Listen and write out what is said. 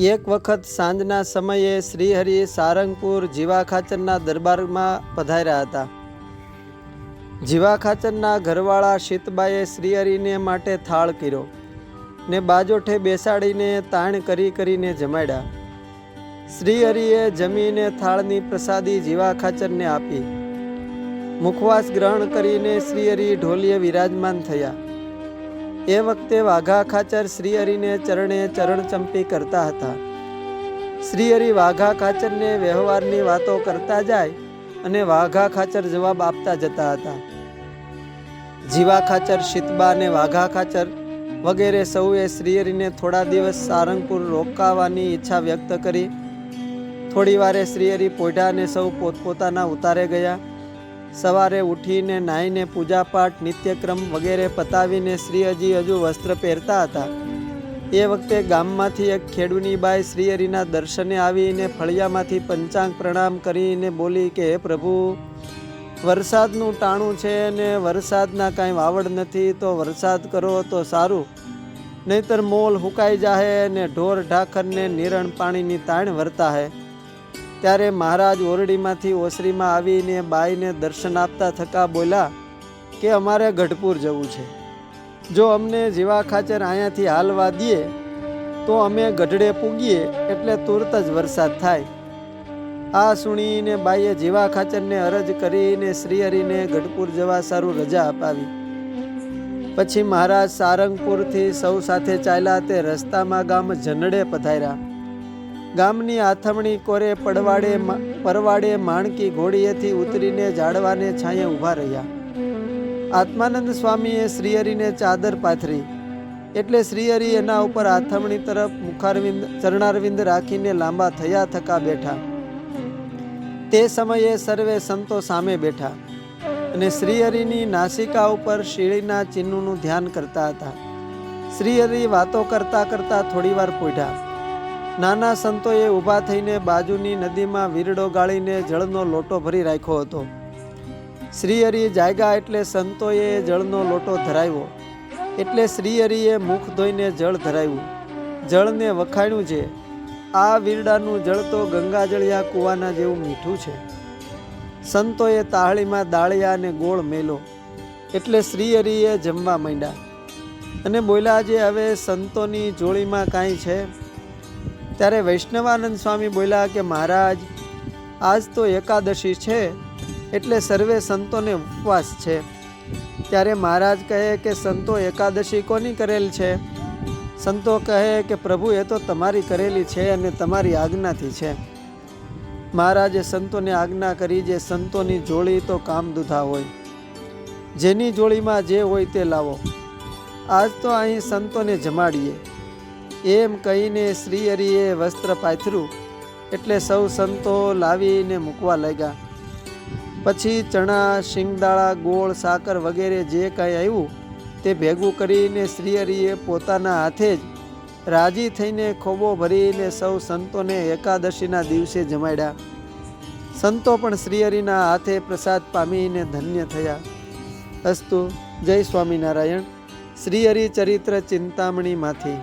એક વખત સાંજના સમયે શ્રીહરિ સારંગપુર જીવા ખાચરના દરબારમાં પધાર્યા હતા. જીવા ખાચરના ઘરવાળા શીતબાએ શ્રીહરિને માટે થાળ કર્યો ને બાજોઠે બેસાડીને તાણ કરીને જમાડ્યા. શ્રીહરિએ જમીને થાળની પ્રસાદી જીવા ખાચરને આપી. મુખવાસ ગ્રહણ કરીને શ્રીહરિ ઢોલીએ વિરાજમાન થયા. એ વખતે વાઘા ખાચર શ્રીહરિને ચરણે ચરણચંપી કરતા હતા. શ્રીહરિ વાઘા ખાચરને વ્યવહારની વાતો કરતા જાય અને વાઘા ખાચર જવાબ આપતા જતા હતા. જીવા ખાચર, શીતબા અને વાઘા ખાચર વગેરે સૌએ શ્રીહરિને થોડા દિવસ સારંગપુર રોકાવાની ઈચ્છા વ્યક્ત કરી. થોડી વારે શ્રીહરિ પોઢા અને સૌ પોતપોતાના ઉતારે ગયા. સવારે ઉઠીને નાહીને પૂજાપાઠ નિત્યક્રમ વગેરે પતાવીને શ્રીહરિ હજુ વસ્ત્ર પહેરતા હતા. એ વખતે ગામમાંથી એક ખેડૂની બાઈ શ્રીહરિના દર્શને આવીને ફળિયામાંથી પંચાંગ પ્રણામ કરીને બોલી કે હે પ્રભુ, વરસાદનું ટાણું છે અને વરસાદના કાંઈ વાવડ નથી, તો વરસાદ કરો તો સારું, નહીતર મોલ હુકાઈ જાહે અને ઢોર ઢાખરને નિરણ પાણીની તાણ વર્તા હે. ત્યારે મહારાજ ઓરડીમાંથી ઓસરીમાં આવીને બાઈને દર્શન આપતા થકા બોલ્યા કે અમારે ગઢપુર જવું છે. જો અમને જીવા ખાચર અહીંયાથી હાલવા દે તો અમે ગઢડે પૂગીએ એટલે તુરત જ વરસાદ થાય. આ સુણીને બાઈએ જીવા ખાચરને અરજ કરીને શ્રીહરિને ગઢપુર જવા સારું રજા અપાવી. પછી મહારાજ સારંગપુરથી સૌ સાથે ચાલ્યા. તે રસ્તામાં ગામ જનડે પધાર્યા. ગામની આથમણી કોરે પરવાડે માણકી ઘોડીએથી ઉતરીને ઝાડવાને છાંયે ઊભા રહ્યા. આત્માનંદ સ્વામીએ શ્રીહરિને ચાદર પાથરી એટલે શ્રીહરિ એના ઉપર આથમણી તરફ ચરણારવિંદ રાખીને લાંબા થયા થકા બેઠા. તે સમયે સર્વે સંતો સામે બેઠા અને શ્રીહરિની નાસિકા ઉપર શીળીના ચિહ્નનું ધ્યાન કરતા હતા. શ્રીહરિ વાતો કરતા કરતા થોડી વાર પોઢ્યા. નાના સંતોએ ઊભા થઈને બાજુની નદીમાં વીરડો ગાળીને જળનો લોટો ભરી રાખ્યો હતો. શ્રીહરિ જાગ્યા એટલે સંતોએ જળનો લોટો ધરાવ્યો. એટલે શ્રીહરિએ મુખ ધોઈને જળ ધરાવ્યું. જળને વખાણ્યું છે, આ વીરડાનું જળ તો ગંગાજળિયા કૂવાના જેવું મીઠું છે. સંતોએ તાળીમાં દાળિયા અને ગોળ મેલો એટલે શ્રીહરિએ જમવા માંડ્યા અને બોલ્યા, જે હવે સંતોની જોડીમાં કાંઈ છે? ત્યારે વૈષ્ણવાનંદ સ્વામી બોલ્યા કે મહારાજ, આજ તો એકાદશી છે એટલે સર્વે સંતોને ઉપવાસ છે. ત્યારે મહારાજ કહે કે સંતો એકાદશી કોની કરેલ છે? સંતો કહે કે પ્રભુ, એ તો તમારી કરેલી છે અને તમારી આજ્ઞાથી છે. મહારાજે સંતોને આજ્ઞા કરી, જે સંતોની જોડી તો કામદુધા હોય, જેની જોડીમાં જે હોય તે લાવો. આજ તો અહીં સંતોને જમાડીએ. એમ કહીને શ્રીહરિએ વસ્ત્ર પાથર્યું એટલે સૌ સંતો લાવીને મૂકવા લાગ્યા. પછી ચણા, શિંગદાળા, ગોળ, સાકર વગેરે જે કાંઈ આવ્યું તે ભેગું કરીને શ્રીહરિએ પોતાના હાથે જ રાજી થઈને ખોબો ભરીને સૌ સંતોને એકાદશીના દિવસે જમાડ્યા. સંતો પણ શ્રીહરિના હાથે પ્રસાદ પામીને ધન્ય થયા. અસ્તુ. જય સ્વામિનારાયણ. શ્રીહરિ ચરિત્ર ચિંતામણીમાંથી.